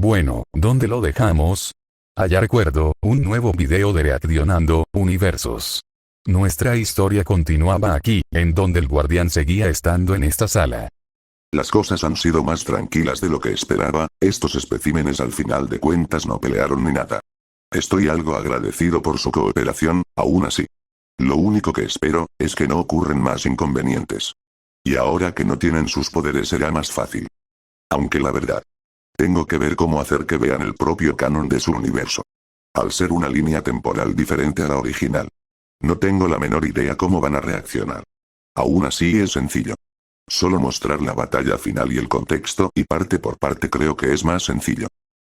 Bueno, ¿dónde lo dejamos? Allá recuerdo, un nuevo video de Reaccionando Universos. Nuestra historia continuaba aquí, en donde el guardián seguía estando en esta sala. Las cosas han sido más tranquilas de lo que esperaba, estos especímenes al final de cuentas no pelearon ni nada. Estoy algo agradecido por su cooperación, aún así. Lo único que espero, es que no ocurren más inconvenientes. Y ahora que no tienen sus poderes será más fácil. Aunque la verdad, tengo que ver cómo hacer que vean el propio canon de su universo. Al ser una línea temporal diferente a la original. No tengo la menor idea cómo van a reaccionar. Aún así es sencillo. Solo mostrar la batalla final y el contexto y parte por parte creo que es más sencillo.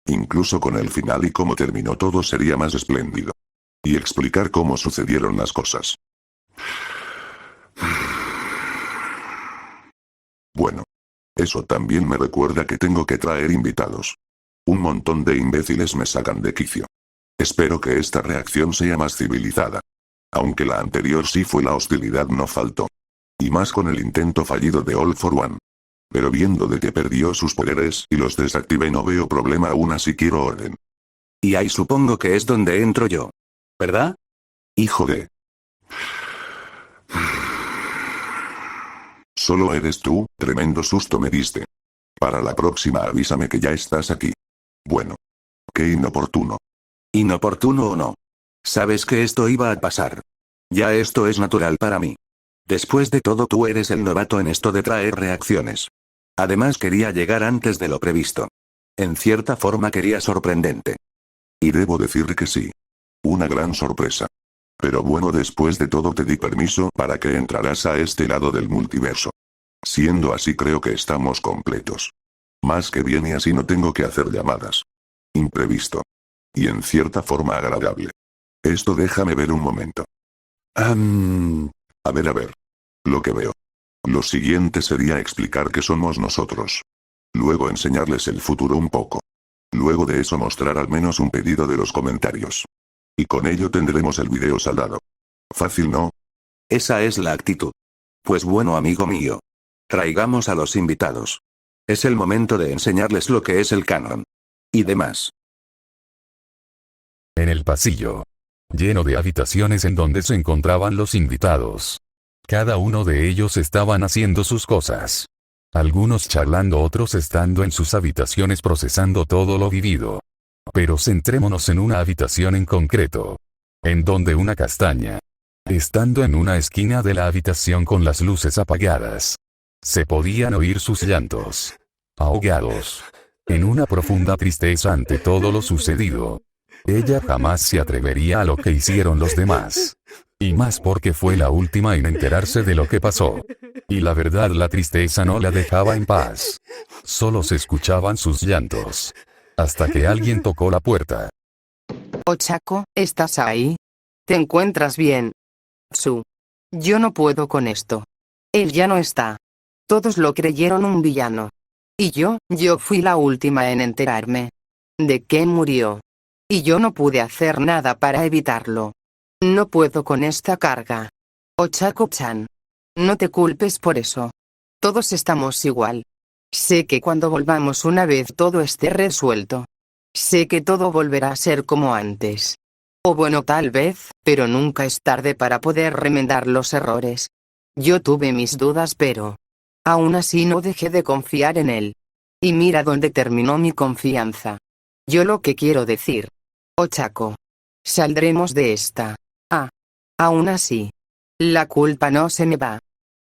Incluso con el final y cómo terminó todo sería más espléndido. Y explicar cómo sucedieron las cosas. Bueno. Eso también me recuerda que tengo que traer invitados. Un montón de imbéciles me sacan de quicio. Espero que esta reacción sea más civilizada. Aunque la anterior sí fue la hostilidad no faltó. Y más con el intento fallido de All for One. Pero viendo de que perdió sus poderes y los desactivé no veo problema aún así quiero orden. Y ahí supongo que es donde entro yo. ¿Verdad? Hijo de... Solo eres tú, tremendo susto me diste. Para la próxima avísame que ya estás aquí. Bueno. Qué inoportuno. ¿Inoportuno o no? Sabes que esto iba a pasar. Ya esto es natural para mí. Después de todo tú eres el novato en esto de traer reacciones. Además quería llegar antes de lo previsto. En cierta forma quería sorprendente. Y debo decir que sí. Una gran sorpresa. Pero bueno, después de todo te di permiso para que entraras a este lado del multiverso. Siendo así creo que estamos completos. Más que bien y así no tengo que hacer llamadas. Imprevisto. Y en cierta forma agradable. Esto déjame ver un momento. A ver. Lo que veo. Lo siguiente sería explicar qué somos nosotros. Luego enseñarles el futuro un poco. Luego de eso mostrar al menos un pedido de los comentarios. Y con ello tendremos el video saldado. Fácil, ¿no? Esa es la actitud. Pues bueno, amigo mío. Traigamos a los invitados. Es el momento de enseñarles lo que es el canon. Y demás. En el pasillo. Lleno de habitaciones en donde se encontraban los invitados. Cada uno de ellos estaban haciendo sus cosas. Algunos charlando, otros estando en sus habitaciones procesando todo lo vivido. Pero centrémonos en una habitación en concreto. En donde una castaña. Estando en una esquina de la habitación con las luces apagadas. Se podían oír sus llantos. Ahogados. En una profunda tristeza ante todo lo sucedido. Ella jamás se atrevería a lo que hicieron los demás. Y más porque fue la última en enterarse de lo que pasó. Y la verdad la tristeza no la dejaba en paz. Solo se escuchaban sus llantos. Hasta que alguien tocó la puerta. Ochako, ¿estás ahí? ¿Te encuentras bien? Su. Yo no puedo con esto. Él ya no está. Todos lo creyeron un villano. Y yo fui la última en enterarme. De que murió. Y yo no pude hacer nada para evitarlo. No puedo con esta carga. Ochako-chan. No te culpes por eso. Todos estamos igual. Sé que cuando volvamos una vez todo esté resuelto. Sé que todo volverá a ser como antes. O bueno, tal vez, pero nunca es tarde para poder remendar los errores. Yo tuve mis dudas, pero aún así no dejé de confiar en él. Y mira dónde terminó mi confianza. Yo lo que quiero decir. Ochako. Saldremos de esta. Aún así. La culpa no se me va.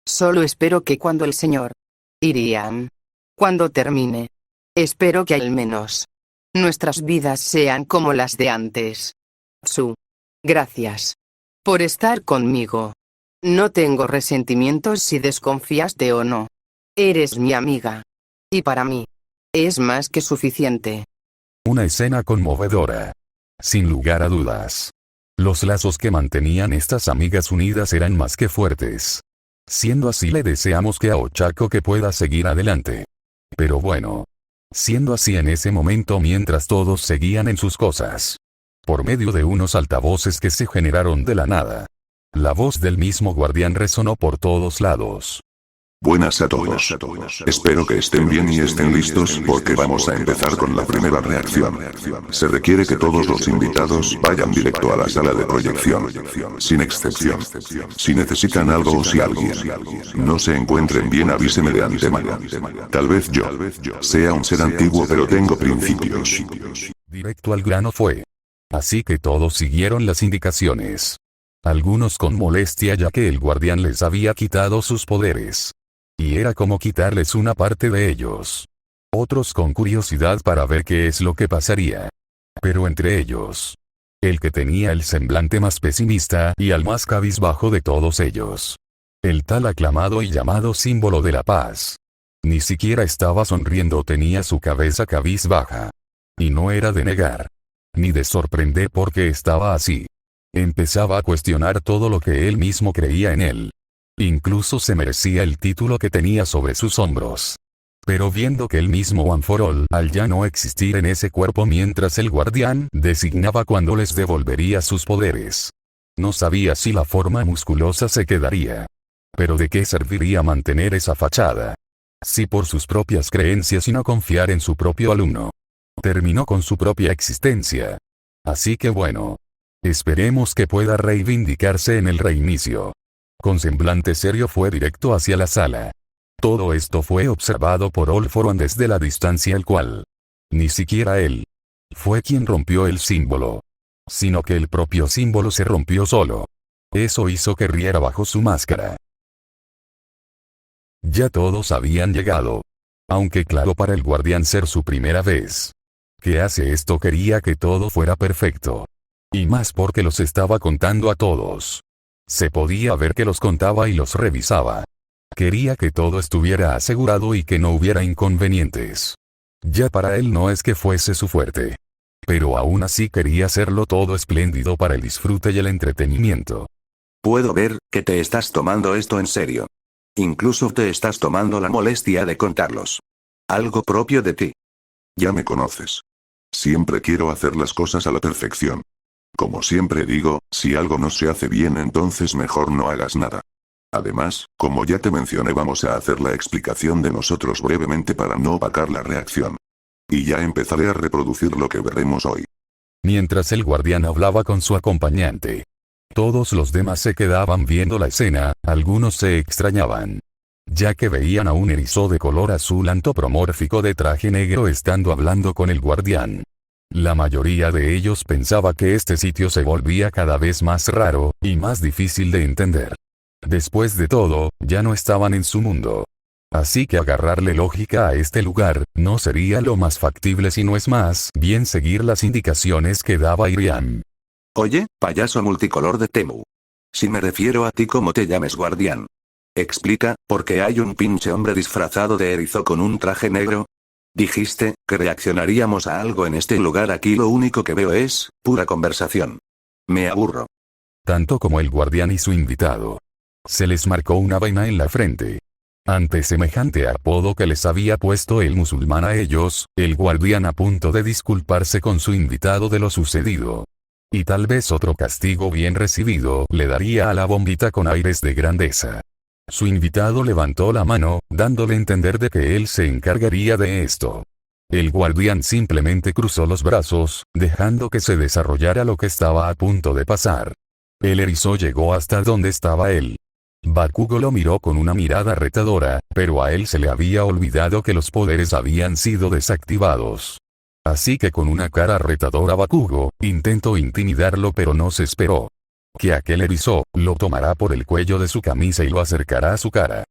Solo espero que cuando el señor Irian. Cuando termine. Espero que al menos nuestras vidas sean como las de antes. Gracias. Por estar conmigo. No tengo resentimientos si desconfiaste o no. Eres mi amiga. Y para mí. Es más que suficiente. Una escena conmovedora. Sin lugar a dudas. Los lazos que mantenían estas amigas unidas eran más que fuertes. Siendo así le deseamos que a Ochako que pueda seguir adelante. Pero bueno. Siendo así en ese momento mientras todos seguían en sus cosas. Por medio de unos altavoces que se generaron de la nada. La voz del mismo guardián resonó por todos lados. Buenas a todos. Espero que estén bien y estén listos porque vamos a empezar con la primera reacción. Se requiere que todos los invitados vayan directo a la sala de proyección, sin excepción. Si necesitan algo o si alguien no se encuentren bien, avíseme de antemano. Tal vez yo sea un ser antiguo pero tengo principios. Directo al grano fue. Así que todos siguieron las indicaciones. Algunos con molestia ya que el guardián les había quitado sus poderes. Y era como quitarles una parte de ellos. Otros con curiosidad para ver qué es lo que pasaría. Pero entre ellos, el que tenía el semblante más pesimista y al más cabizbajo de todos ellos. El tal aclamado y llamado símbolo de la paz. Ni siquiera estaba sonriendo, tenía su cabeza cabizbaja. Y no era de negar. Ni de sorprender porque estaba así. Empezaba a cuestionar todo lo que él mismo creía en él. Incluso se merecía el título que tenía sobre sus hombros. Pero viendo que el mismo One for All, al ya no existir en ese cuerpo mientras el guardián designaba cuándo les devolvería sus poderes. No sabía si la forma musculosa se quedaría. Pero ¿de qué serviría mantener esa fachada? Si por sus propias creencias y no confiar en su propio alumno. Terminó con su propia existencia. Así que bueno. Esperemos que pueda reivindicarse en el reinicio. Con semblante serio fue directo hacia la sala. Todo esto fue observado por All For One desde la distancia, el cual ni siquiera él fue quien rompió el símbolo, sino que el propio símbolo se rompió solo. Eso hizo que riera bajo su máscara. Ya todos habían llegado. Aunque claro, para el guardián ser su primera vez que hace esto, quería que todo fuera perfecto. Y más porque los estaba contando a todos. Se podía ver que los contaba y los revisaba. Quería que todo estuviera asegurado y que no hubiera inconvenientes. Ya para él no es que fuese su fuerte. Pero aún así quería hacerlo todo espléndido para el disfrute y el entretenimiento. Puedo ver que te estás tomando esto en serio. Incluso te estás tomando la molestia de contarlos. Algo propio de ti. Ya me conoces. Siempre quiero hacer las cosas a la perfección. Como siempre digo, si algo no se hace bien, entonces mejor no hagas nada. Además, como ya te mencioné, vamos a hacer la explicación de nosotros brevemente para no opacar la reacción. Y ya empezaré a reproducir lo que veremos hoy. Mientras el guardián hablaba con su acompañante, todos los demás se quedaban viendo la escena, algunos se extrañaban. Ya que veían a un erizo de color azul antropomórfico de traje negro estando hablando con el guardián. La mayoría de ellos pensaba que este sitio se volvía cada vez más raro, y más difícil de entender. Después de todo, ya no estaban en su mundo. Así que agarrarle lógica a este lugar, no sería lo más factible, sino es más bien seguir las indicaciones que daba Iriam. Oye, payaso multicolor de Temu. Si me refiero a ti, ¿cómo te llames, guardián? Explica, ¿por qué hay un pinche hombre disfrazado de erizo con un traje negro? Dijiste que reaccionaríamos a algo en este lugar. Aquí lo único que veo es pura conversación. Me aburro. Tanto como el guardián y su invitado. Se les marcó una vaina en la frente. Ante semejante apodo que les había puesto el musulmán a ellos, el guardián a punto de disculparse con su invitado de lo sucedido. Y tal vez otro castigo bien recibido le daría a la bombita con aires de grandeza. Su invitado levantó la mano, dándole a entender de que él se encargaría de esto. El guardián simplemente cruzó los brazos, dejando que se desarrollara lo que estaba a punto de pasar. El erizo llegó hasta donde estaba él. Bakugo lo miró con una mirada retadora, pero a él se le había olvidado que los poderes habían sido desactivados. Así que con una cara retadora Bakugo intentó intimidarlo, pero no se esperó que aquel erizo lo tomará por el cuello de su camisa y lo acercará a su cara.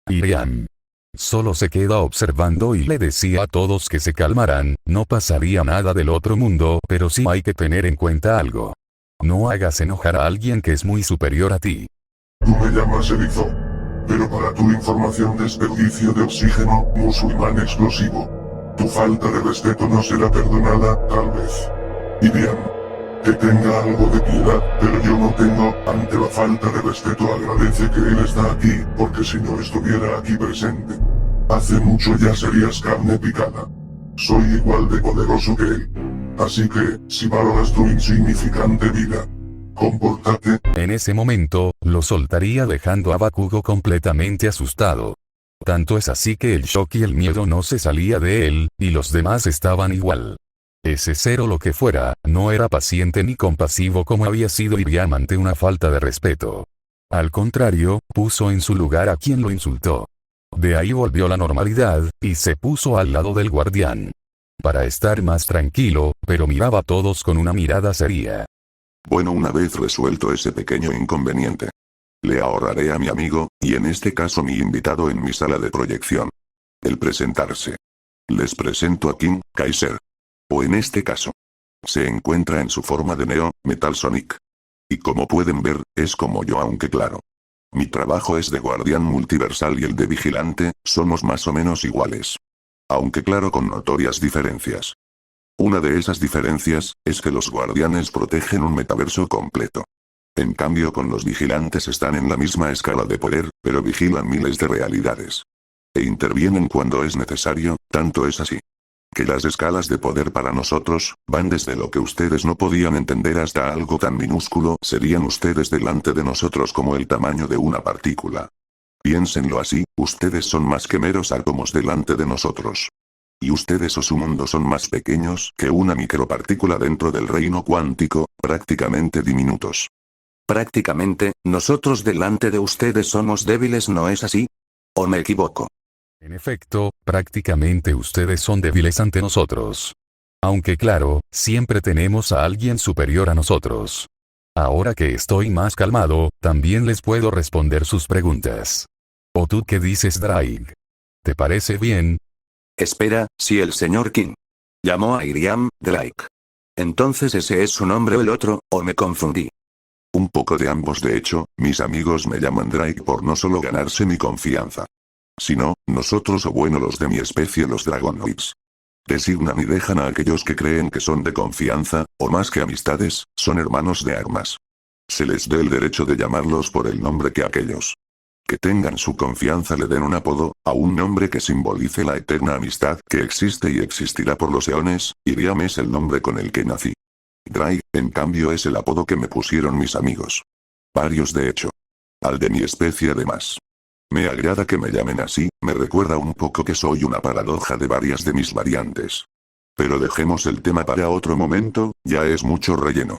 Iriam solo se queda observando y le decía a todos que se calmaran, no pasaría nada del otro mundo, pero sí hay que tener en cuenta algo. No hagas enojar a alguien que es muy superior a ti. Tú me llamas erizo. Pero para tu información, desperdicio de oxígeno, musulmán explosivo. Tu falta de respeto no será perdonada, tal vez. Iriam. Que tenga algo de piedad, pero yo no tengo. Ante la falta de respeto, agradece que él está aquí, porque si no estuviera aquí presente, hace mucho ya serías carne picada. Soy igual de poderoso que él. Así que, si valoras tu insignificante vida, compórtate. En ese momento, lo soltaría dejando a Bakugo completamente asustado. Tanto es así que el shock y el miedo no se salía de él, y los demás estaban igual. Ese ser o lo que fuera, no era paciente ni compasivo como había sido Iriam ante una falta de respeto. Al contrario, puso en su lugar a quien lo insultó. De ahí volvió la normalidad, y se puso al lado del guardián. Para estar más tranquilo, pero miraba a todos con una mirada seria. Bueno, una vez resuelto ese pequeño inconveniente, le ahorraré a mi amigo, y en este caso mi invitado en mi sala de proyección, el presentarse. Les presento a King Kaiser. O en este caso, se encuentra en su forma de Neo, Metal Sonic. Y como pueden ver, es como yo, aunque claro, mi trabajo es de guardián multiversal y el de vigilante, somos más o menos iguales. Aunque claro, con notorias diferencias. Una de esas diferencias, es que los guardianes protegen un metaverso completo. En cambio, con los vigilantes están en la misma escala de poder, pero vigilan miles de realidades. E intervienen cuando es necesario, tanto es así que las escalas de poder para nosotros, van desde lo que ustedes no podían entender hasta algo tan minúsculo, serían ustedes delante de nosotros como el tamaño de una partícula. Piénsenlo así, ustedes son más que meros átomos delante de nosotros. Y ustedes o su mundo son más pequeños que una micropartícula dentro del reino cuántico, prácticamente diminutos. Prácticamente, nosotros delante de ustedes somos débiles, ¿no es así? ¿O me equivoco? En efecto, prácticamente ustedes son débiles ante nosotros. Aunque claro, siempre tenemos a alguien superior a nosotros. Ahora que estoy más calmado, también les puedo responder sus preguntas. ¿O tú qué dices, Drake? ¿Te parece bien? Espera, si el señor King llamó a Iriam Drake. Entonces ese es su nombre o el otro, ¿o me confundí? Un poco de ambos. De hecho, mis amigos me llaman Drake por no solo ganarse mi confianza, sino, nosotros o bueno los de mi especie, los Dragonoids, designan y dejan a aquellos que creen que son de confianza, o más que amistades, son hermanos de armas. Se les dé el derecho de llamarlos por el nombre que aquellos que tengan su confianza le den un apodo, a un nombre que simbolice la eterna amistad que existe y existirá por los eones. Iriam es el nombre con el que nací. Drake, en cambio, es el apodo que me pusieron mis amigos. Varios de hecho. Al de mi especie además. Me agrada que me llamen así, me recuerda un poco que soy una paradoja de varias de mis variantes. Pero dejemos el tema para otro momento, ya es mucho relleno.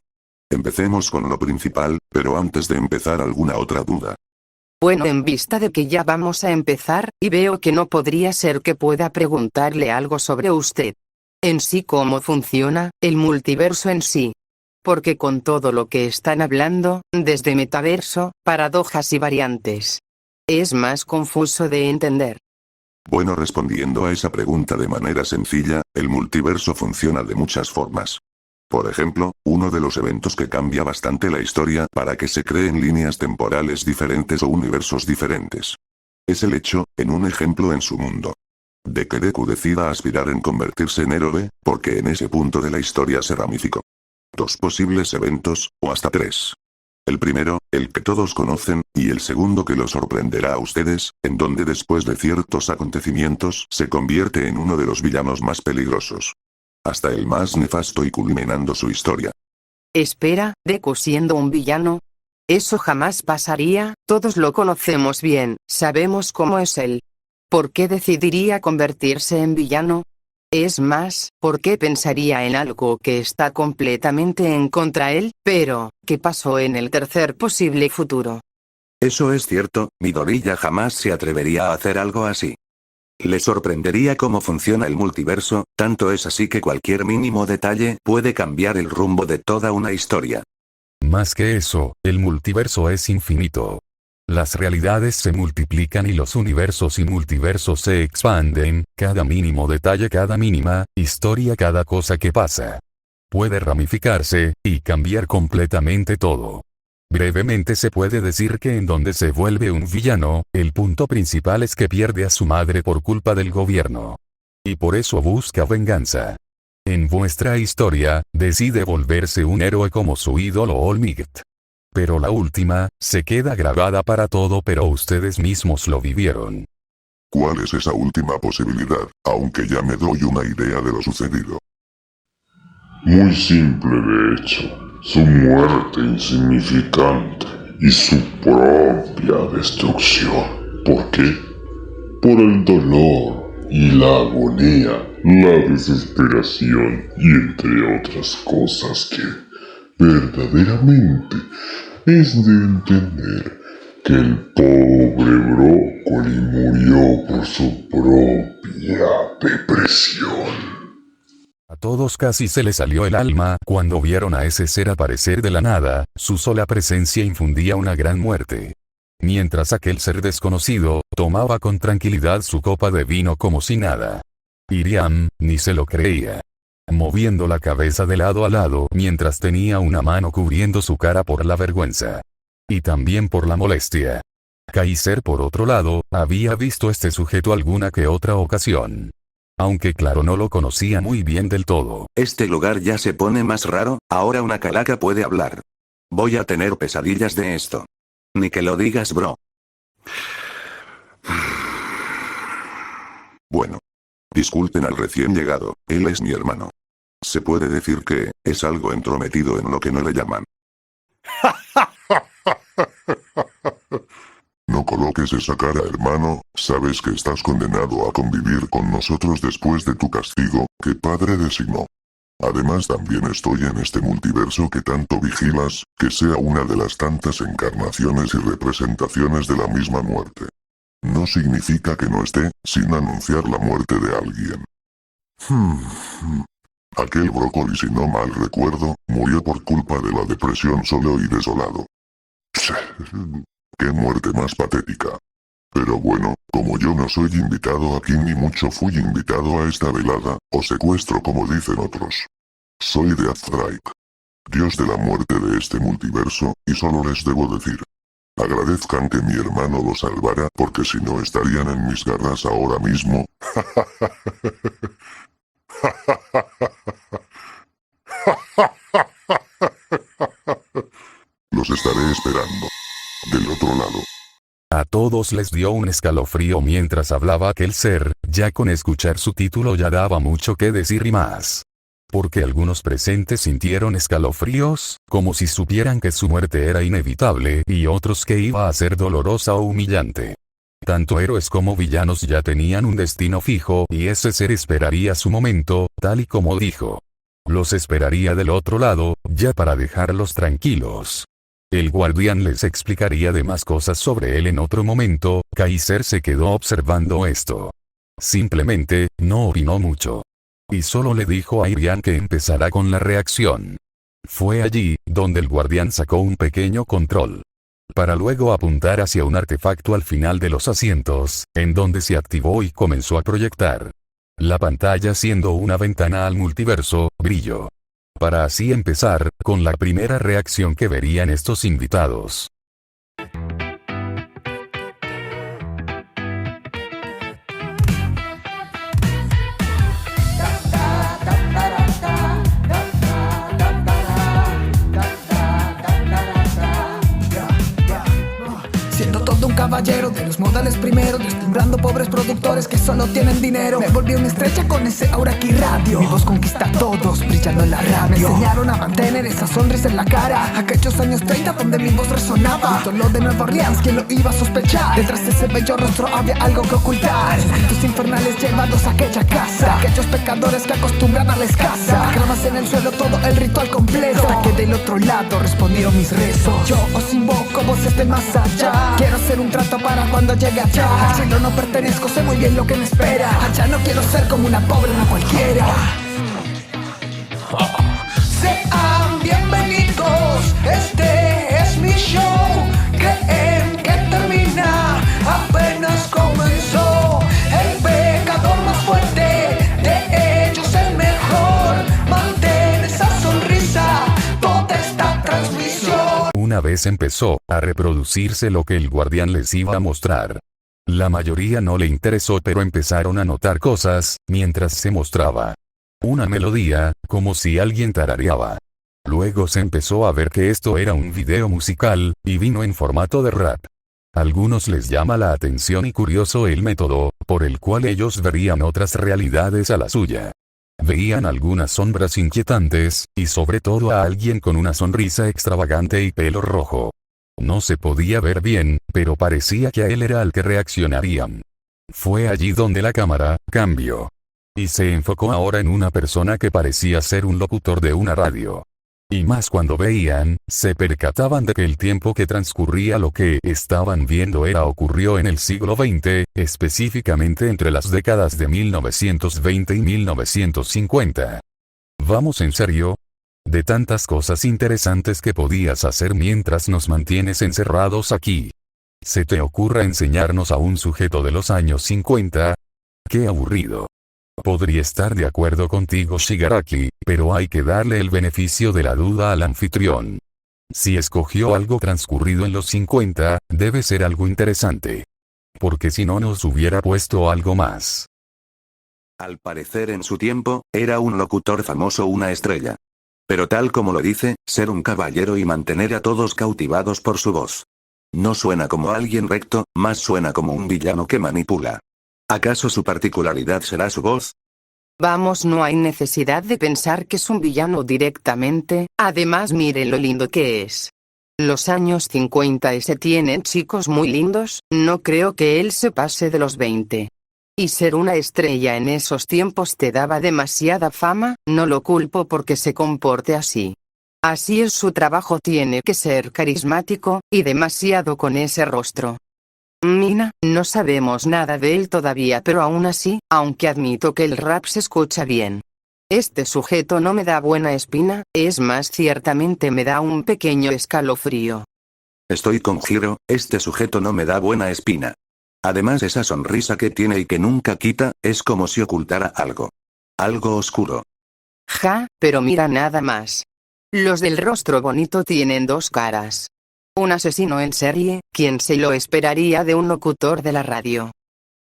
Empecemos con lo principal, pero antes de empezar, ¿alguna otra duda? Bueno, en vista de que ya vamos a empezar, y veo que no podría ser que pueda preguntarle algo sobre usted. En sí, cómo funciona el multiverso en sí. Porque con todo lo que están hablando, desde metaverso, paradojas y variantes, es más confuso de entender. Bueno, respondiendo a esa pregunta de manera sencilla, el multiverso funciona de muchas formas. Por ejemplo, uno de los eventos que cambia bastante la historia para que se creen líneas temporales diferentes o universos diferentes, es el hecho, en un ejemplo en su mundo, de que Deku decida aspirar en convertirse en héroe, porque en ese punto de la historia se ramificó. Dos posibles eventos, o hasta tres. El primero, el que todos conocen, y el segundo que los sorprenderá a ustedes, en donde después de ciertos acontecimientos se convierte en uno de los villanos más peligrosos. Hasta el más nefasto y culminando su historia. Espera, Deku siendo un villano. Eso jamás pasaría, todos lo conocemos bien, sabemos cómo es él. ¿Por qué decidiría convertirse en villano? Es más, ¿por qué pensaría en algo que está completamente en contra él? Pero, ¿qué pasó en el tercer posible futuro? Eso es cierto, Midoriya jamás se atrevería a hacer algo así. Le sorprendería cómo funciona el multiverso, tanto es así que cualquier mínimo detalle puede cambiar el rumbo de toda una historia. Más que eso, el multiverso es infinito. Las realidades se multiplican y los universos y multiversos se expanden, cada mínimo detalle, cada mínima historia, cada cosa que pasa puede ramificarse y cambiar completamente todo. Brevemente se puede decir que en donde se vuelve un villano, el punto principal es que pierde a su madre por culpa del gobierno. Y por eso busca venganza. En vuestra historia, decide volverse un héroe como su ídolo All Might. Pero la última, se queda grabada para todo, pero ustedes mismos lo vivieron. ¿Cuál es esa última posibilidad, aunque ya me doy una idea de lo sucedido? Muy simple de hecho. Su muerte insignificante y su propia destrucción. ¿Por qué? por el dolor y la agonía, la desesperación y entre otras cosas que verdaderamente es de entender que el pobre brócoli murió por su propia depresión. A todos casi se les salió el alma cuando vieron a ese ser aparecer de la nada, su sola presencia infundía una gran muerte. Mientras aquel ser desconocido, tomaba con tranquilidad su copa de vino como si nada. Iriam, ni se lo creía. Moviendo la cabeza de lado a lado mientras tenía una mano cubriendo su cara por la vergüenza. Y también por la molestia. Kaiser por otro lado, había visto este sujeto alguna que otra ocasión. Aunque claro no lo conocía muy bien del todo. Este lugar ya se pone más raro, ahora una calaca puede hablar. Voy a tener pesadillas de esto. Ni que lo digas, bro. Bueno. Disculpen al recién llegado, él es mi hermano. Se puede decir que, es algo entrometido en lo que no le llaman. No coloques esa cara, hermano, sabes que estás condenado a convivir con nosotros después de tu castigo, que padre designó. Además también estoy en este multiverso que tanto vigilas, que sea una de las tantas encarnaciones y representaciones de la misma muerte. No significa que no esté, sin anunciar la muerte de alguien. Aquel brócoli, si no mal recuerdo, murió por culpa de la depresión solo y desolado. ¡Qué muerte más patética! Pero bueno, como yo no soy invitado aquí ni mucho fui invitado a esta velada, o secuestro como dicen otros. Soy de Azraik, dios de la muerte de este multiverso, y solo les debo decir. Agradezcan que mi hermano lo salvara porque si no estarían en mis garras ahora mismo. Los estaré esperando. Del otro lado. A todos les dio un escalofrío mientras hablaba aquel ser, ya con escuchar su título ya daba mucho que decir y más. Porque algunos presentes sintieron escalofríos, como si supieran que su muerte era inevitable y otros que iba a ser dolorosa o humillante. Tanto héroes como villanos ya tenían un destino fijo y ese ser esperaría su momento, tal y como dijo. Los esperaría del otro lado, ya para dejarlos tranquilos. El guardián les explicaría demás cosas sobre él en otro momento. Kaiser se quedó observando esto. Simplemente, no opinó mucho. Y solo le dijo a Irian que empezará con la reacción. Fue allí, donde el guardián sacó un pequeño control. Para luego apuntar hacia un artefacto al final de los asientos, en donde se activó y comenzó a proyectar. La pantalla siendo una ventana al multiverso, brilló. Para así empezar, con la primera reacción que verían estos invitados. Siendo todo un caballero de los modales primero, deslumbrando pobres productores que solo tienen dinero. Me volví una estrella con ese aura aquí radio. Mi voz conquista a todos, brillando en la radio. Me enseñaron a mantener esa sonrisa en la cara. Aquellos años 30 donde mi voz resonaba. Todo lo de Nueva Orleans, ¿quién lo iba a sospechar? Detrás de ese bello rostro había algo que ocultar. Espíritus infernales llevados a aquella casa. Aquellos pecadores que acostumbran a la escasa. Gramas en el suelo, todo el ritual completo. Hasta que del otro lado respondieron mis rezos. Yo os invoco, voces de más allá. Quiero hacer un trato para cuando llegue allá. Al cielo no pertenezco, sé muy bien lo que me espera. Allá no quiero ser como una pobre, una cualquiera. Sean bienvenidos, este es mi show. Creen que termina, apenas comenzó. El pecador más fuerte, de ellos el mejor. Mantén esa sonrisa, toda esta transmisión. Una vez empezó a reproducirse lo que el guardián les iba a mostrar. La mayoría no le interesó, pero empezaron a notar cosas mientras se mostraba. Una melodía, como si alguien tarareaba. Luego se empezó a ver que esto era un video musical, y vino en formato de rap. Algunos les llama la atención y curioso el método, por el cual ellos verían otras realidades a la suya. Veían algunas sombras inquietantes, y sobre todo a alguien con una sonrisa extravagante y pelo rojo. No se podía ver bien, pero parecía que a él era al que reaccionarían. Fue allí donde la cámara cambió. Y se enfocó ahora en una persona que parecía ser un locutor de una radio. Y más cuando veían, se percataban de que el tiempo que transcurría lo que estaban viendo ocurrió en el siglo XX, específicamente entre las décadas de 1920 y 1950. ¿Vamos en serio? De tantas cosas interesantes que podías hacer mientras nos mantienes encerrados aquí. ¿Se te ocurra enseñarnos a un sujeto de los años 50? ¡Qué aburrido! Podría estar de acuerdo contigo, Shigaraki, pero hay que darle el beneficio de la duda al anfitrión. Si escogió algo transcurrido en los 50, debe ser algo interesante. Porque si no nos hubiera puesto algo más. Al parecer en su tiempo, era un locutor famoso, una estrella. Pero tal como lo dice, ser un caballero y mantener a todos cautivados por su voz. No suena como alguien recto, más suena como un villano que manipula. ¿Acaso su particularidad será su voz? Vamos, no hay necesidad de pensar que es un villano directamente, además mire lo lindo que es. Los años 50 se tienen chicos muy lindos, no creo que él se pase de los 20. Y ser una estrella en esos tiempos te daba demasiada fama, no lo culpo porque se comporte así. Así es su trabajo, tiene que ser carismático, y demasiado con ese rostro. Mina, no sabemos nada de él todavía, pero aún así, aunque admito que el rap se escucha bien. Este sujeto no me da buena espina, es más, ciertamente me da un pequeño escalofrío. Estoy con Hiro, este sujeto no me da buena espina. Además, esa sonrisa que tiene y que nunca quita, es como si ocultara algo. Algo oscuro. Ja, pero mira nada más. Los del rostro bonito tienen dos caras. Un asesino en serie, ¿quién se lo esperaría de un locutor de la radio?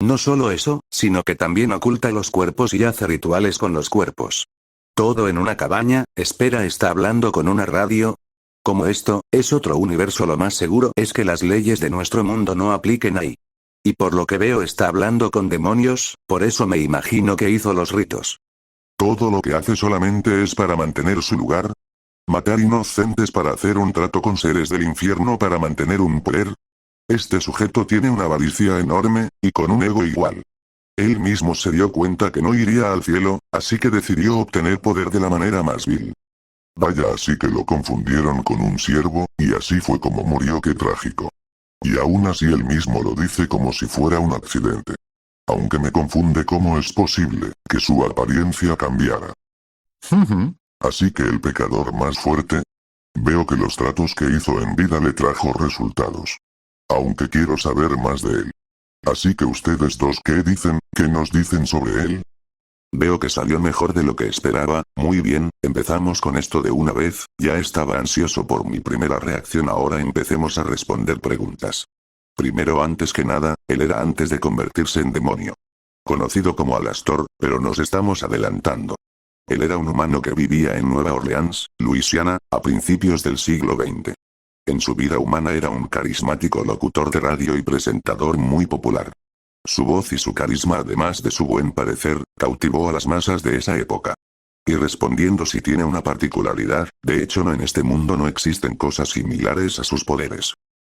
No solo eso, sino que también oculta los cuerpos y hace rituales con los cuerpos. Todo en una cabaña, espera, ¿está hablando con una radio? Como esto, es otro universo, lo más seguro es que las leyes de nuestro mundo no apliquen ahí. Y por lo que veo está hablando con demonios, por eso me imagino que hizo los ritos. Todo lo que hace solamente es para mantener su lugar. Matar inocentes para hacer un trato con seres del infierno para mantener un poder. Este sujeto tiene una avaricia enorme, y con un ego igual. Él mismo se dio cuenta que no iría al cielo, así que decidió obtener poder de la manera más vil. Vaya, así que lo confundieron con un siervo, y así fue como murió, qué trágico. Y aún así él mismo lo dice como si fuera un accidente. Aunque me confunde cómo es posible que su apariencia cambiara. Así que el pecador más fuerte. Veo que los tratos que hizo en vida le trajo resultados. Aunque quiero saber más de él. Así que ustedes dos, ¿qué dicen? ¿Qué nos dicen sobre él? Veo que salió mejor de lo que esperaba. Muy bien, empezamos con esto de una vez. Ya estaba ansioso por mi primera reacción, ahora empecemos a responder preguntas. Primero, antes que nada, él era antes de convertirse en demonio. Conocido como Alastor, pero nos estamos adelantando. Él era un humano que vivía en Nueva Orleans, Luisiana, a principios del siglo XX. En su vida humana era un carismático locutor de radio y presentador muy popular. Su voz y su carisma, además de su buen parecer, cautivó a las masas de esa época. Y respondiendo si tiene una particularidad, de hecho no, en este mundo no existen cosas similares a sus poderes.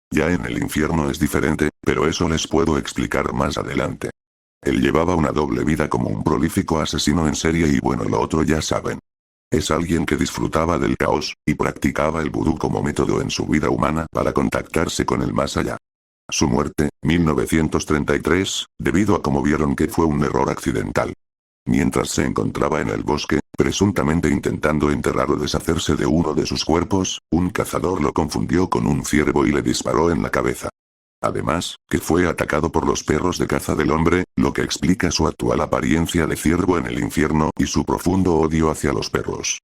Ya en el infierno es diferente, pero eso les puedo explicar más adelante. Él llevaba una doble vida como un prolífico asesino en serie y bueno, lo otro ya saben. Es alguien que disfrutaba del caos, y practicaba el vudú como método en su vida humana para contactarse con el más allá. Su muerte, 1933, debido a como vieron que fue un error accidental. Mientras se encontraba en el bosque, presuntamente intentando enterrar o deshacerse de uno de sus cuerpos, un cazador lo confundió con un ciervo y le disparó en la cabeza. Además, que fue atacado por los perros de caza del hombre, lo que explica su actual apariencia de ciervo en el infierno y su profundo odio hacia los perros.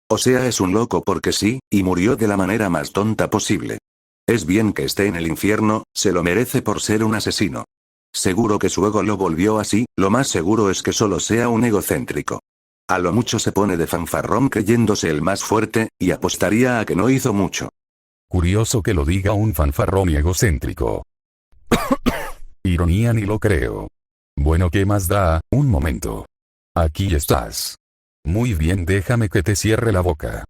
O sea, es un loco porque sí, y murió de la manera más tonta posible. Es bien que esté en el infierno, se lo merece por ser un asesino. Seguro que su ego lo volvió así, lo más seguro es que solo sea un egocéntrico. A lo mucho se pone de fanfarrón creyéndose el más fuerte, y apostaría a que no hizo mucho. Curioso que lo diga un fanfarrón y egocéntrico. Ironía, ni lo creo. Bueno, ¿qué más da? Un momento. Aquí estás. Muy bien, déjame que te cierre la boca.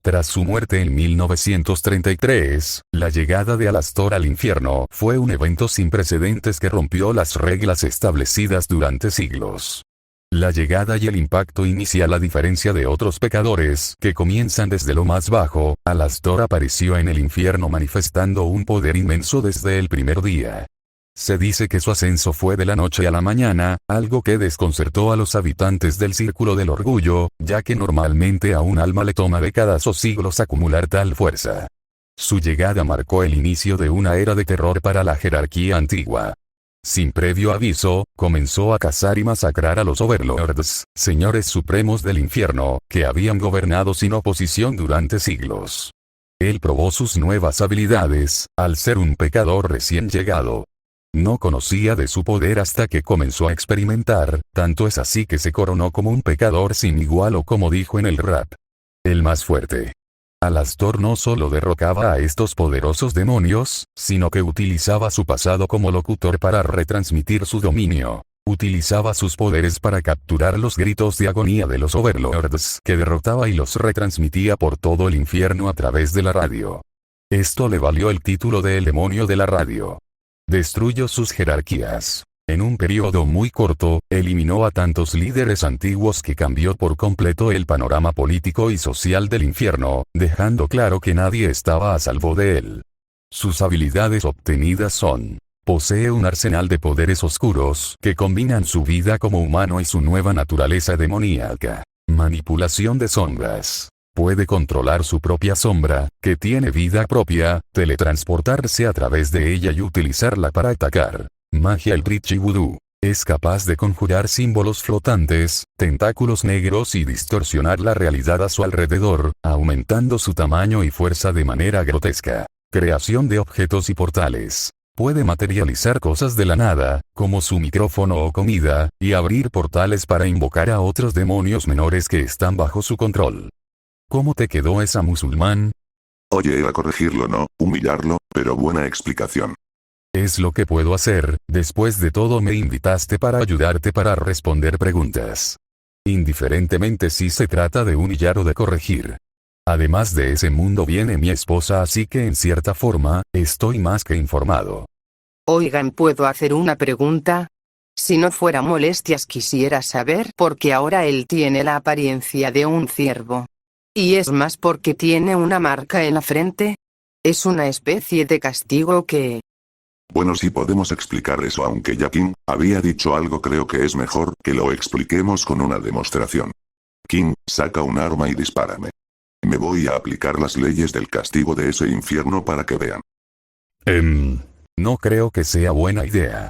Tras su muerte en 1933, la llegada de Alastor al infierno fue un evento sin precedentes que rompió las reglas establecidas durante siglos. La llegada y el impacto inicial, a diferencia de otros pecadores que comienzan desde lo más bajo, Alastor apareció en el infierno manifestando un poder inmenso desde el primer día. Se dice que su ascenso fue de la noche a la mañana, algo que desconcertó a los habitantes del Círculo del Orgullo, ya que normalmente a un alma le toma décadas o siglos acumular tal fuerza. Su llegada marcó el inicio de una era de terror para la jerarquía antigua. Sin previo aviso, comenzó a cazar y masacrar a los Overlords, señores supremos del infierno, que habían gobernado sin oposición durante siglos. Él probó sus nuevas habilidades, al ser un pecador recién llegado. No conocía de su poder hasta que comenzó a experimentar, tanto es así que se coronó como un pecador sin igual, o como dijo en el rap, el más fuerte. Alastor no solo derrocaba a estos poderosos demonios, sino que utilizaba su pasado como locutor para retransmitir su dominio. Utilizaba sus poderes para capturar los gritos de agonía de los Overlords que derrotaba y los retransmitía por todo el infierno a través de la radio. Esto le valió el título de El Demonio de la Radio. Destruyó sus jerarquías. En un periodo muy corto, eliminó a tantos líderes antiguos que cambió por completo el panorama político y social del infierno, dejando claro que nadie estaba a salvo de él. Sus habilidades obtenidas son: posee un arsenal de poderes oscuros que combinan su vida como humano y su nueva naturaleza demoníaca. Manipulación de sombras. Puede controlar su propia sombra, que tiene vida propia, teletransportarse a través de ella y utilizarla para atacar. Magia Eldritch y Voodoo. Es capaz de conjurar símbolos flotantes, tentáculos negros y distorsionar la realidad a su alrededor, aumentando su tamaño y fuerza de manera grotesca. Creación de objetos y portales. Puede materializar cosas de la nada, como su micrófono o comida, y abrir portales para invocar a otros demonios menores que están bajo su control. ¿Cómo te quedó esa, musulmán? Oye, era corregirlo, no humillarlo, pero buena explicación. Es lo que puedo hacer. Después de todo me invitaste para ayudarte para responder preguntas. Indiferentemente si se trata de humillar o de corregir. Además de ese mundo viene mi esposa, así que en cierta forma, estoy más que informado. Oigan, ¿puedo hacer una pregunta? Si no fuera molestias, quisiera saber por qué ahora él tiene la apariencia de un ciervo. Y es más porque tiene una marca en la frente. ¿Es una especie de castigo que...? Bueno, sí podemos explicar eso, aunque ya King había dicho algo, creo que es mejor que lo expliquemos con una demostración. King, saca un arma y dispárame. Me voy a aplicar las leyes del castigo de ese infierno para que vean. No creo que sea buena idea.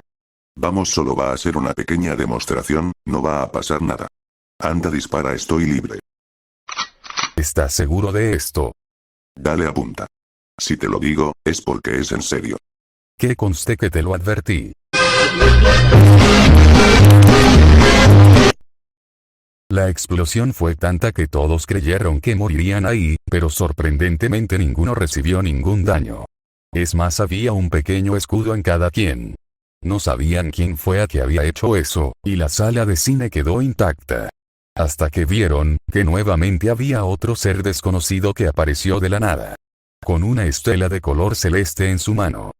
Vamos, solo va a ser una pequeña demostración, no va a pasar nada. Anda, dispara, estoy libre. ¿Estás seguro de esto? Dale, apunta. Si te lo digo, es porque es en serio. Que conste que te lo advertí. La explosión fue tanta que todos creyeron que morirían ahí, pero sorprendentemente ninguno recibió ningún daño. Es más, había un pequeño escudo en cada quien. No sabían quién fue a que había hecho eso, y la sala de cine quedó intacta. Hasta que vieron que nuevamente había otro ser desconocido que apareció de la nada. Con una estela de color celeste en su mano.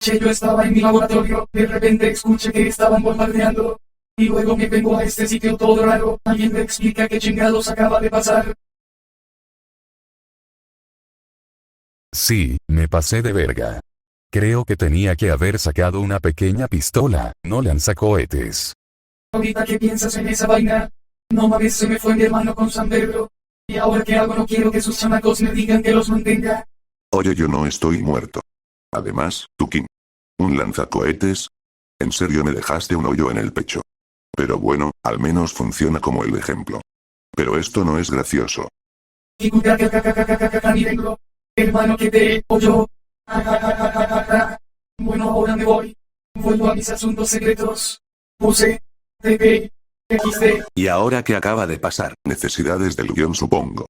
Yo estaba en mi laboratorio, de repente escuché que estaban bombardeando. Y luego me vengo a este sitio todo raro, alguien me explica qué chingados acaba de pasar. Sí, me pasé de verga. Creo que tenía que haber sacado una pequeña pistola, no lanzacohetes. Ahorita que piensas en esa vaina, no mames, se me fue mi hermano con San Pedro. Y ahora que hago, no quiero que sus chamacos me digan que los mantenga. Oye, yo no estoy muerto. Además, tú, King. ¿Un lanzacohetes? En serio me dejaste un hoyo en el pecho. Pero bueno, al menos funciona como el ejemplo. Pero esto no es gracioso. Mírenlo. Hermano, que te hoyo. Bueno, ahora me voy. Vuelvo a mis asuntos secretos. Puse. TP. XD. ¿Y ahora qué acaba de pasar? Necesidades del guión, supongo.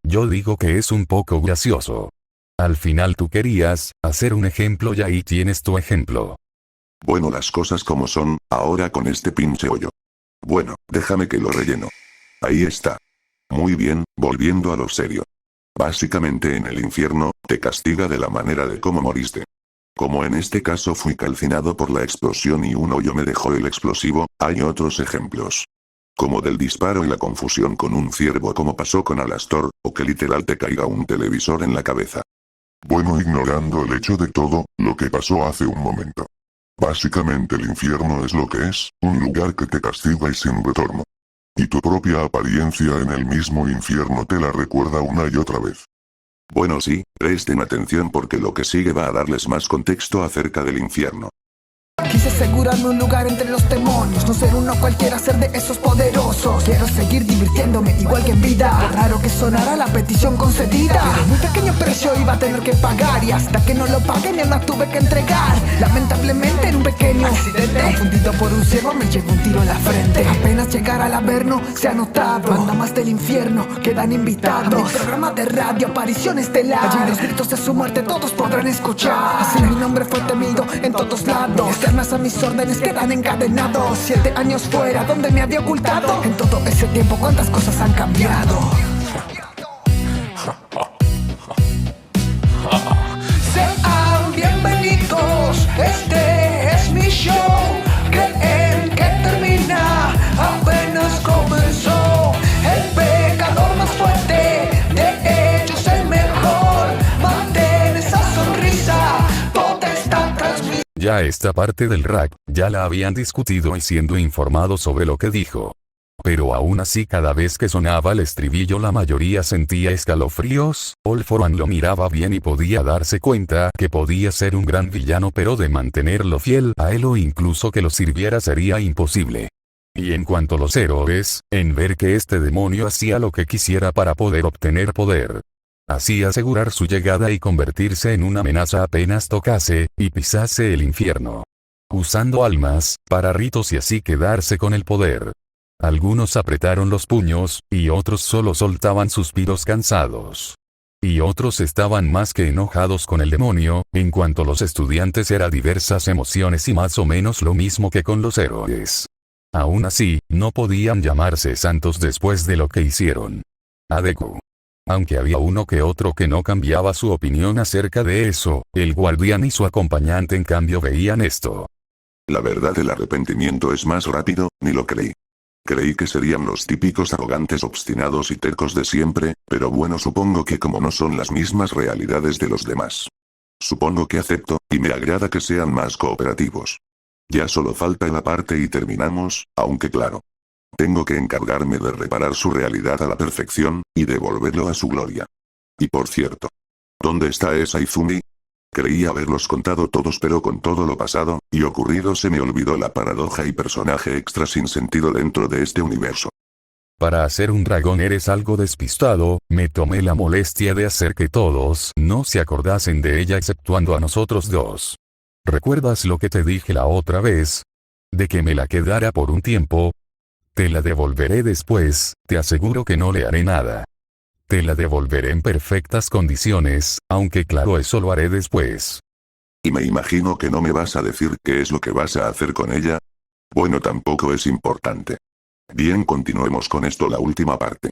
Yo digo que es un poco gracioso. Al final tú querías hacer un ejemplo y ahí tienes tu ejemplo. Bueno, las cosas como son, ahora con este pinche hoyo. Bueno, déjame que lo relleno. Ahí está. Muy bien, volviendo a lo serio. Básicamente en el infierno, te castiga de la manera de cómo moriste. Como en este caso fui calcinado por la explosión y un hoyo me dejó el explosivo, hay otros ejemplos. Como del disparo y la confusión con un ciervo como pasó con Alastor, o que literal te caiga un televisor en la cabeza. Bueno, ignorando el hecho de todo, lo que pasó hace un momento. Básicamente el infierno es lo que es, un lugar que te castiga y sin retorno. Y tu propia apariencia en el mismo infierno te la recuerda una y otra vez. Bueno sí, presten atención porque lo que sigue va a darles más contexto acerca del infierno. Quise asegurarme un lugar entre los demonios, no ser uno cualquiera, ser de esos poderosos. Quiero seguir divirtiéndome igual que en vida, por raro que sonara la petición concedida. Pero un pequeño precio iba a tener que pagar, y hasta que no lo pague mi alma tuve que entregar. Lamentablemente en un pequeño accidente, confundido por un ciervo me llevo un tiro en la frente. Apenas llegar al Averno se ha notado, bandas del infierno quedan invitados. Mi programa de radio, aparición estelar, allí los gritos de su muerte todos podrán escuchar. Así mi nombre fue temido en todos lados, externas a mis órdenes quedan encadenados. 7 años fuera donde me había ocultado, en todo ese tiempo cuántas cosas han cambiado. Sean bienvenidos, este es mi show. Creen que termina, apenas comenzó. El pecador más fuerte, de ellos el mejor. Mantén esa sonrisa, toda esta transmisión. Ya esta parte del rap, ya la habían discutido y siendo informados sobre lo que dijo. Pero aún así cada vez que sonaba el estribillo la mayoría sentía escalofríos. All For One lo miraba bien y podía darse cuenta que podía ser un gran villano, pero de mantenerlo fiel a él o incluso que lo sirviera sería imposible. Y en cuanto a los héroes, en ver que este demonio hacía lo que quisiera para poder obtener poder. Así asegurar su llegada y convertirse en una amenaza apenas tocase y pisase el infierno. Usando almas, para ritos y así quedarse con el poder. Algunos apretaron los puños, y otros solo soltaban suspiros cansados. Y otros estaban más que enojados con el demonio. En cuanto a los estudiantes era diversas emociones y más o menos lo mismo que con los héroes. Aún así, no podían llamarse santos después de lo que hicieron. Adeku. Aunque había uno que otro que no cambiaba su opinión acerca de eso, el guardián y su acompañante en cambio veían esto. La verdad, el arrepentimiento es más rápido, ni lo creí. Creí que serían los típicos arrogantes, obstinados y tercos de siempre, pero bueno, supongo que como no son las mismas realidades de los demás. Supongo que acepto, y me agrada que sean más cooperativos. Ya solo falta la parte y terminamos, aunque claro. Tengo que encargarme de reparar su realidad a la perfección, y devolverlo a su gloria. Y por cierto. ¿Dónde está esa Izumi? Creí haberlos contado todos, pero con todo lo pasado y ocurrido se me olvidó la paradoja y personaje extra sin sentido dentro de este universo. Para hacer un dragón eres algo despistado, me tomé la molestia de hacer que todos no se acordasen de ella exceptuando a nosotros dos. ¿Recuerdas lo que te dije la otra vez? De que me la quedara por un tiempo. Te la devolveré después, te aseguro que no le haré nada. Te la devolveré en perfectas condiciones, aunque claro eso lo haré después. Y me imagino que no me vas a decir qué es lo que vas a hacer con ella. Bueno, tampoco es importante. Bien, continuemos con esto, la última parte.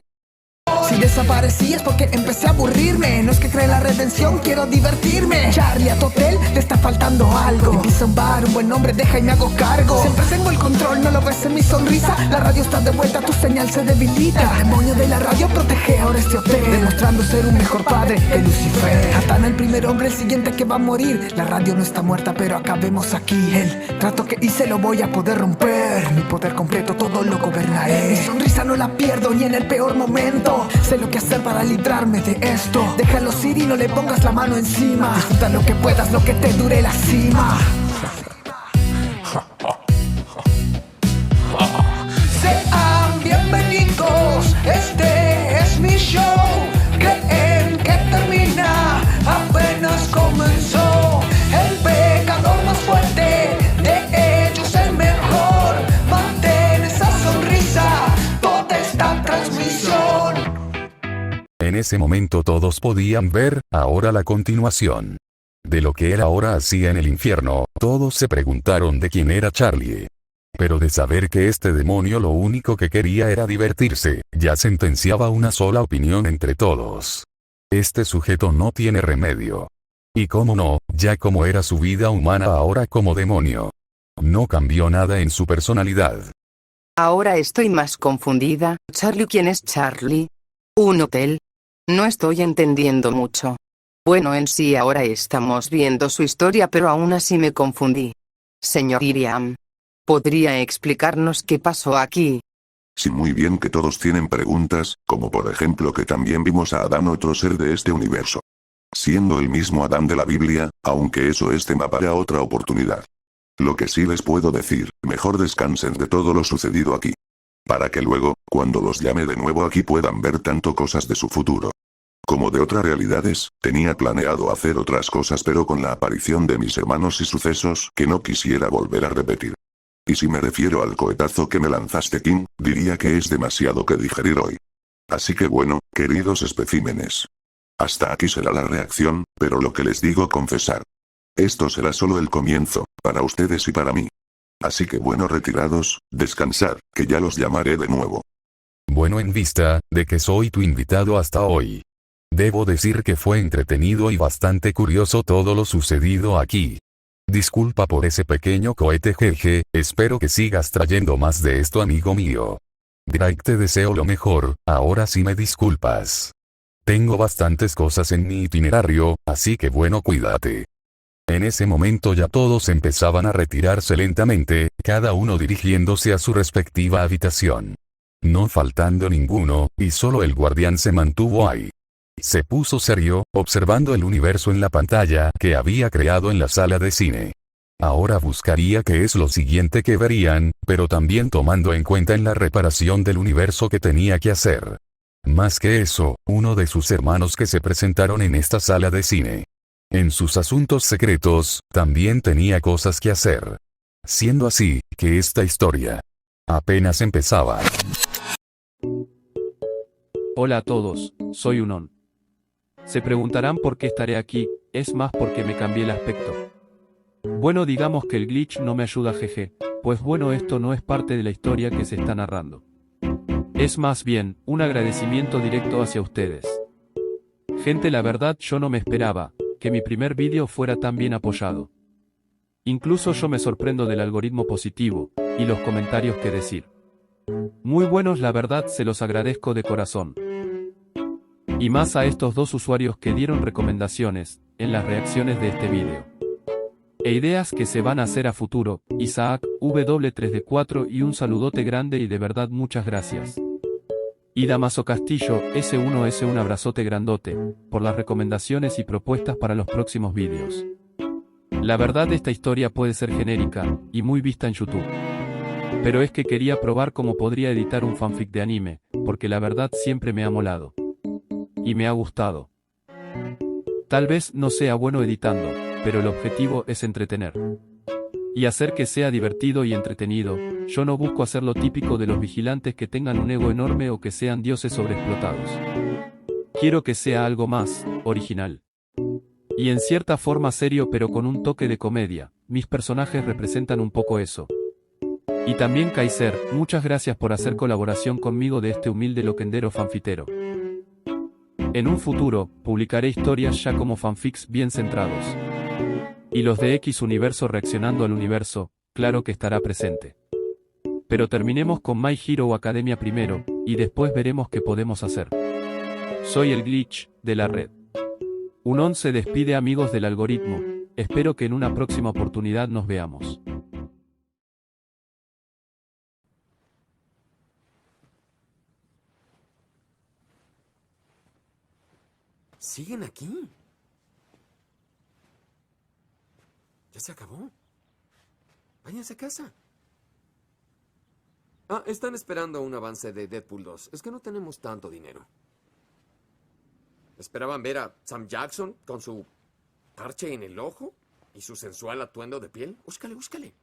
Si desaparecí es porque empecé a aburrirme. No es que cree en la redención, quiero divertirme. Charlie, a tu hotel le está faltando algo. Empieza un bar, un buen nombre, deja y me hago cargo. Siempre tengo el control, no lo ves en mi sonrisa. La radio está de vuelta, tu señal se debilita. El demonio de la radio protege ahora este hotel, demostrando ser un mejor padre que Lucifer. Atana el primer hombre, el siguiente que va a morir. La radio no está muerta, pero acabemos aquí. El trato que hice lo voy a poder romper. Mi poder completo todo lo gobernaré. Mi sonrisa no la pierdo ni en el peor momento. Sé lo que hacer para librarme de esto. Déjalos ir y no le pongas la mano encima. Disfruta lo que puedas, lo que te dure la cima. Sean bienvenidos, este es mi show. Creen que termina, apenas comenzó. El pecador más fuerte, de ellos el mejor. Mantén esa sonrisa, toda esta transmisión. En ese momento todos podían ver, ahora la continuación. De lo que él ahora hacía en el infierno, todos se preguntaron de quién era Charlie. Pero de saber que este demonio lo único que quería era divertirse, ya sentenciaba una sola opinión entre todos. Este sujeto no tiene remedio. Y cómo no, ya como era su vida humana ahora como demonio. No cambió nada en su personalidad. Ahora estoy más confundida. Charlie, ¿quién es Charlie? ¿Un hotel? No estoy entendiendo mucho. Bueno, en sí ahora estamos viendo su historia, pero aún así me confundí. Señor Iriam, ¿podría explicarnos qué pasó aquí? Sí, muy bien, que todos tienen preguntas, como por ejemplo que también vimos a Adán, otro ser de este universo. Siendo el mismo Adán de la Biblia, aunque eso es tema para otra oportunidad. Lo que sí les puedo decir, mejor descansen de todo lo sucedido aquí. Para que luego, cuando los llame de nuevo aquí puedan ver tanto cosas de su futuro. Como de otras realidades, tenía planeado hacer otras cosas, pero con la aparición de mis hermanos y sucesos que no quisiera volver a repetir. Y si me refiero al cohetazo que me lanzaste, King, diría que es demasiado que digerir hoy. Así que bueno, queridos especímenes. Hasta aquí será la reacción, pero lo que les digo confesar. Esto será solo el comienzo, para ustedes y para mí. Así que bueno, retirados, descansad, que ya los llamaré de nuevo. Bueno, en vista de que soy tu invitado hasta hoy. Debo decir que fue entretenido y bastante curioso todo lo sucedido aquí. Disculpa por ese pequeño cohete, jeje, espero que sigas trayendo más de esto, amigo mío. Drake, te deseo lo mejor, ahora sí me disculpas. Tengo bastantes cosas en mi itinerario, así que bueno, cuídate. En ese momento ya todos empezaban a retirarse lentamente, cada uno dirigiéndose a su respectiva habitación. No faltando ninguno, y solo el guardián se mantuvo ahí. Se puso serio, observando el universo en la pantalla que había creado en la sala de cine. Ahora buscaría qué es lo siguiente que verían, pero también tomando en cuenta en la reparación del universo que tenía que hacer. Más que eso, uno de sus hermanos que se presentaron en esta sala de cine. En sus asuntos secretos, también tenía cosas que hacer. Siendo así, que esta historia apenas empezaba. Hola a todos, soy Unon. Se preguntarán por qué estaré aquí, es más porque me cambié el aspecto. Bueno, digamos que el glitch no me ayuda, jeje, pues bueno, esto no es parte de la historia que se está narrando. Es más bien, un agradecimiento directo hacia ustedes. Gente, la verdad yo no me esperaba que mi primer vídeo fuera tan bien apoyado. Incluso yo me sorprendo del algoritmo positivo, y los comentarios que decir. Muy buenos, la verdad se los agradezco de corazón. Y más a estos dos usuarios que dieron recomendaciones, en las reacciones de este vídeo. E ideas que se van a hacer a futuro, Isaac, W3D4 y un saludote grande y de verdad muchas gracias. Y Damaso Castillo, S1S, un abrazote grandote, por las recomendaciones y propuestas para los próximos vídeos. La verdad esta historia puede ser genérica, y muy vista en YouTube. Pero es que quería probar cómo podría editar un fanfic de anime, porque la verdad siempre me ha molado. Y me ha gustado. Tal vez no sea bueno editando, pero el objetivo es entretener. Y hacer que sea divertido y entretenido. Yo no busco hacer lo típico de los vigilantes que tengan un ego enorme o que sean dioses sobreexplotados. Quiero que sea algo más original. Y en cierta forma serio, pero con un toque de comedia. Mis personajes representan un poco eso. Y también Kaiser, muchas gracias por hacer colaboración conmigo de este humilde loquendero fanfitero. En un futuro, publicaré historias ya como fanfics bien centrados. Y los de X Universo reaccionando al universo, claro que estará presente. Pero terminemos con My Hero Academia primero, y después veremos qué podemos hacer. Soy el glitch de la red. Unon se despide, amigos del algoritmo, espero que en una próxima oportunidad nos veamos. ¿Siguen aquí? ¿Ya se acabó? Váyanse a casa. Ah, están esperando un avance de Deadpool 2. Es que no tenemos tanto dinero. ¿Esperaban ver a Sam Jackson con su parche en el ojo y su sensual atuendo de piel? Búscale, búscale.